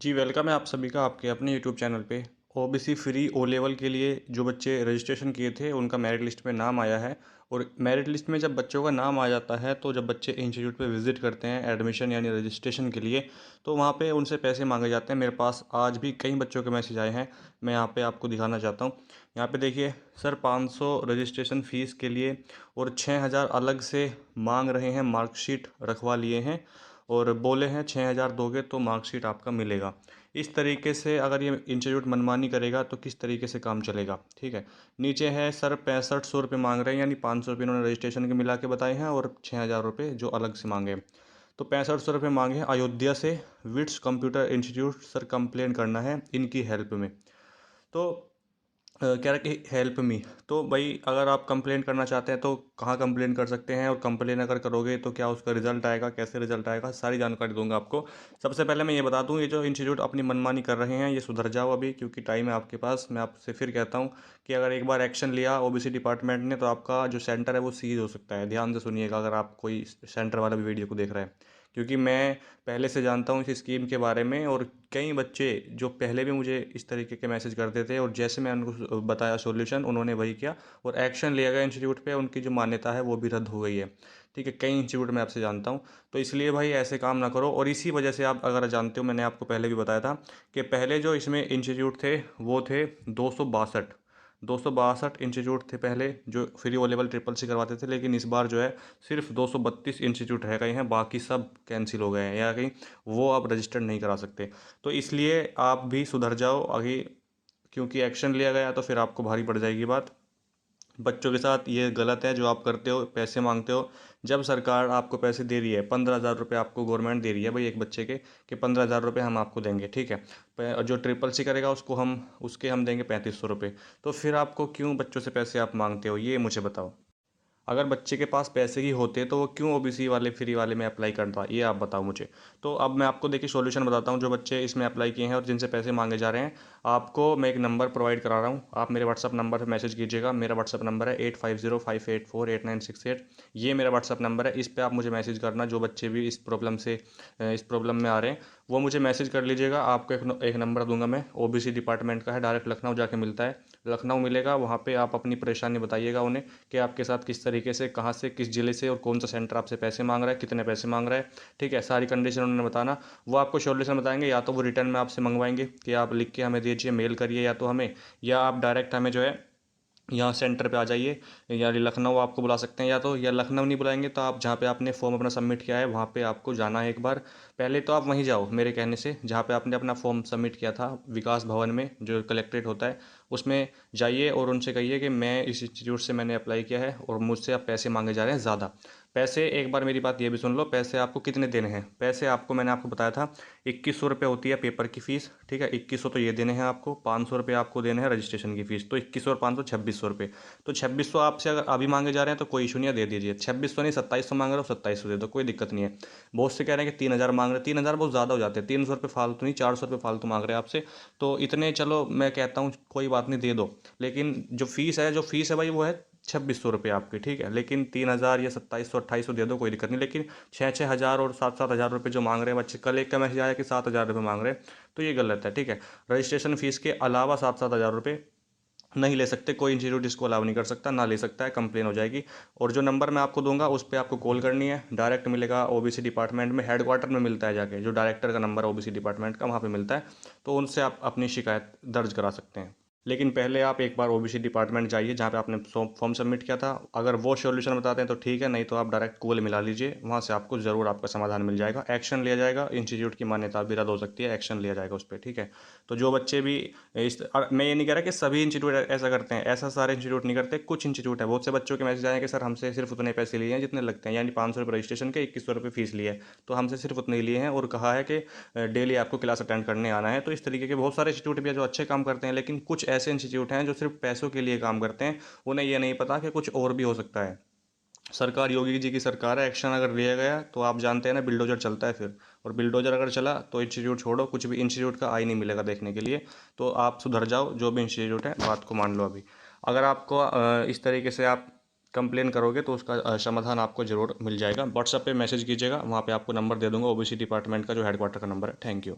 जी, welcome है आप सभी का आपके अपने यूट्यूब चैनल पे। ओबीसी फ्री ओ लेवल के लिए जो बच्चे रजिस्ट्रेशन किए थे उनका मेरिट लिस्ट में नाम आया है। और मेरिट लिस्ट में जब बच्चों का नाम आ जाता है तो जब बच्चे इंस्टीट्यूट पे विज़िट करते हैं एडमिशन यानी रजिस्ट्रेशन के लिए, तो वहाँ पे उनसे पैसे मांगे जाते हैं। मेरे पास आज भी कई बच्चों के मैसेज आए हैं, मैं यहाँ पे आपको दिखाना चाहता हूँ। यहाँ पे देखिए सर, 500 रजिस्ट्रेशन फ़ीस के लिए और 6000 अलग से मांग रहे हैं, मार्कशीट रखवा लिए हैं और बोले हैं 6000 दोगे तो मार्कशीट आपका मिलेगा। इस तरीके से अगर ये इंस्टीट्यूट मनमानी करेगा तो किस तरीके से काम चलेगा, ठीक है। नीचे है सर 6500 रुपये मांग रहे हैं, यानी 500 रुपये इन्होंने रजिस्ट्रेशन के मिला के बताए हैं और 6000 रुपये जो अलग से मांगे। तो 6500 रुपये मांगे हैं अयोध्या से। VITS computer institute sir, complain करना है इनकी हेल्प में। तो कह रहा कि हेल्प मी। तो भाई अगर आप कंप्लेन करना चाहते हैं तो कहाँ कंप्लेन कर सकते हैं, और कंप्लेन अगर करोगे तो क्या उसका रिजल्ट आएगा, कैसे रिजल्ट आएगा, सारी जानकारी दूंगा आपको। सबसे पहले मैं ये बता दूं, ये जो इंस्टीट्यूट अपनी मनमानी कर रहे हैं ये सुधर जाओ अभी, क्योंकि टाइम है आपके पास। मैं आपसे फिर कहता हूँ कि अगर एक बार एक्शन लिया ओबीसी डिपार्टमेंट ने तो आपका जो सेंटर है वो सीज हो सकता है। ध्यान से सुनिएगा अगर आप कोई सेंटर वाला भी वीडियो को देख रहे हैं, क्योंकि मैं पहले से जानता हूँ इस स्कीम के बारे में। और कई बच्चे जो पहले भी मुझे इस तरीके के मैसेज करते थे और जैसे मैं उनको बताया सॉल्यूशन, उन्होंने वही किया और एक्शन लिया गया इंस्टीट्यूट पे। उनकी जो मान्यता है वो भी रद्द हो गई है, ठीक है। कई इंस्टीट्यूट मैं आपसे जानता हूँ, तो इसलिए भाई ऐसे काम ना करो। और इसी वजह से आप अगर जानते हो, मैंने आपको पहले भी बताया था कि पहले जो इसमें इंस्टीट्यूट थे वो थे 262 इंस्टीट्यूट थे पहले जो free O level triple C करवाते थे। लेकिन इस बार जो है सिर्फ 232 इंस्टीट्यूट रह गए हैं, बाकी सब कैंसिल हो गए हैं या कहीं वो आप रजिस्टर्ड नहीं करा सकते। तो इसलिए आप भी सुधर जाओ आगे, क्योंकि एक्शन लिया गया तो फिर आपको भारी पड़ जाएगी बात। बच्चों के साथ ये गलत है जो आप करते हो, पैसे मांगते हो। जब सरकार आपको पैसे दे रही है, 15,000 रुपये आपको गवर्नमेंट दे रही है भाई एक बच्चे के, कि 15,000 रुपये हम आपको देंगे, ठीक है। जो ट्रिपल सी करेगा उसको हम देंगे 3500 रुपये। तो फिर आपको क्यों बच्चों से पैसे आप मांगते हो, ये मुझे बताओ। अगर बच्चे के पास पैसे ही होते तो वो क्यों ओबीसी वाले फ्री वाले में अप्लाई करता, ये आप बताओ मुझे। तो अब मैं आपको देखिए सॉल्यूशन बताता हूँ। जो बच्चे इसमें अप्लाई किए हैं और जिनसे पैसे मांगे जा रहे हैं, आपको मैं एक नंबर प्रोवाइड करा रहा हूँ। आप मेरे व्हाट्सअप नंबर पर मैसेज कीजिएगा। मेरा व्हाट्सअप नंबर है 8505848968। ये मेरा व्हाट्सअप नंबर है, इस पर आप मुझे मैसेज करना। जो बच्चे भी इस प्रॉब्लम में आ रहे हैं वो मुझे मैसेज कर लीजिएगा। आपको एक नंबर दूंगा मैं, ओबीसी डिपार्टमेंट का है, डायरेक्ट लखनऊ जाके मिलता है। लखनऊ मिलेगा, वहाँ पे आप अपनी परेशानी बताइएगा उन्हें कि आपके साथ किस तरीके से, कहाँ से, किस ज़िले से और कौन सा सेंटर आपसे पैसे मांग रहा है, कितने पैसे मांग रहा है, ठीक है। सारी कंडीशन उन्होंने बताना, वो आपको सॉल्यूशन बताएंगे। या तो वो रिटर्न में आपसे मंगवाएंगे कि आप लिख के हमें दीजिए, मेल करिए या तो हमें, या आप डायरेक्ट हमें जो है यहाँ सेंटर पे आ जाइए। या लखनऊ आपको बुला सकते हैं, या तो या लखनऊ नहीं बुलाएंगे तो आप जहाँ पे आपने फॉर्म अपना सबमिट किया है वहाँ पे आपको जाना है एक बार। पहले तो आप वहीं जाओ मेरे कहने से, जहाँ पे आपने अपना फॉर्म सबमिट किया था विकास भवन में, जो कलेक्ट्रेट होता है उसमें जाइए और उनसे कहिए कि मैं इस इंस्टीट्यूट से मैंने अप्लाई किया है और मुझसे अब पैसे मांगे जा रहे हैं ज़्यादा पैसे। एक बार मेरी बात ये भी सुन लो, पैसे आपको कितने देने हैं। पैसे आपको मैंने आपको बताया था 2100 रुपये होती है पेपर की फ़ीस, ठीक है। 2100 तो ये देने हैं आपको, 500 रुपये आपको देने हैं रजिस्ट्रेशन की फ़ीस। तो 2100 और 500 2600 रुपये। तो 2600 आपसे अगर अभी मांगे जा रहे हैं तो कोई इशू नहीं है, दे दीजिए। 2600 नहीं, 2700 मांग रहे हो 2700 दे दो, कोई दिक्कत नहीं है। बहुत से कह रहे हैं कि 3000 मांग रहे हैं, 3000 बहुत ज़्यादा हो जाते हैं। 300 रुपये फालतू नहीं, 400 रुपये फालतू मांग रहे हैं आपसे। तो इतने चलो मैं कहता हूँ कोई बात नहीं, दे दो। लेकिन जो फीस है भाई वो है 2600 रुपये आपकी, ठीक है। लेकिन 3000 या 2700 2800 दे दो, कोई दिक्कत नहीं। लेकिन 6-6 हज़ार और 7-7 हज़ार रुपये जो मांग रहे हैं बच्चे, कल एक का मैसेज आया कि 7,000 रुपये मांग रहे हैं, तो ये गलत है, ठीक है। रजिस्ट्रेशन फ़ीस के अलावा 7-7 हज़ार रुपये नहीं ले सकते, कोई इंस्टीट्यूट इसको अलाउ नहीं कर सकता, ना ले सकता है, कंप्लेन हो जाएगी। और जो नंबर मैं आपको दूंगा उस पर आपको कॉल करनी है, डायरेक्ट मिलेगा ओबीसी डिपार्टमेंट में, हेडक्वार्टर में मिलता है जाके, जो डायरेक्टर का नंबर है ओबीसी डिपार्टमेंट का वहाँ पे मिलता है। तो उनसे आप अपनी शिकायत दर्ज करा सकते हैं। लेकिन पहले आप एक बार ओबीसी डिपार्टमेंट जाइए जहाँ पे आपने फॉर्म सबमिट किया था। अगर वो सॉल्यूशन बताते हैं तो ठीक है, नहीं तो आप डायरेक्ट कॉल मिला लीजिए, वहाँ से आपको ज़रूर आपका समाधान मिल जाएगा। एक्शन लिया जाएगा, इंस्टीट्यूट की मान्यता भी रद्द हो सकती है, एक्शन लिया जाएगा उस पर, ठीक है। तो जो बच्चे भी मैं ये नहीं कह रहा कि सभी इंस्टीट्यूट ऐसा करते हैं, ऐसा सारे इंस्टीट्यूट नहीं करते, कुछ इंस्टीट्यूट है। बहुत से बच्चों के मैसेज आए कि सर हमसे सिर्फ उतने पैसे लिए हैं जितने लगते हैं, यानी 500 रुपये रजिस्ट्रेशन के, 2100 रुपये फीस लिए है, तो हमसे सिर्फ उतने ही लिए हैं और कहा है कि डेली आपको क्लास अटेंड करने आना है। तो इस तरीके के बहुत सारे इंस्टीट्यूट भी हैं जो अच्छे काम करते हैं, लेकिन कुछ ऐसे इंस्टीट्यूट हैं जो सिर्फ पैसों के लिए काम करते हैं। उन्हें ये नहीं पता कि कुछ और भी हो सकता है। सरकार योगी जी की सरकार है, एक्शन अगर लिया गया तो आप जानते हैं ना, बिल्डोजर चलता है फिर। और बिल्डोजर अगर चला तो इंस्टीट्यूट छोड़ो, कुछ भी इंस्टीट्यूट का आई नहीं मिलेगा देखने के लिए। तो आप सुधर जाओ, जो भी इंस्टीट्यूट है बात को मान लो अभी। अगर आपको इस तरीके से आप कंप्लेन करोगे तो उसका समाधान आपको ज़रूर मिल जाएगा। व्हाट्सएप पे मैसेज कीजिएगा, वहाँ पे आपको नंबर दे दूंगा ओबीसी डिपार्टमेंट का, जो हेडक्वार्टर का नंबर है। Thank you.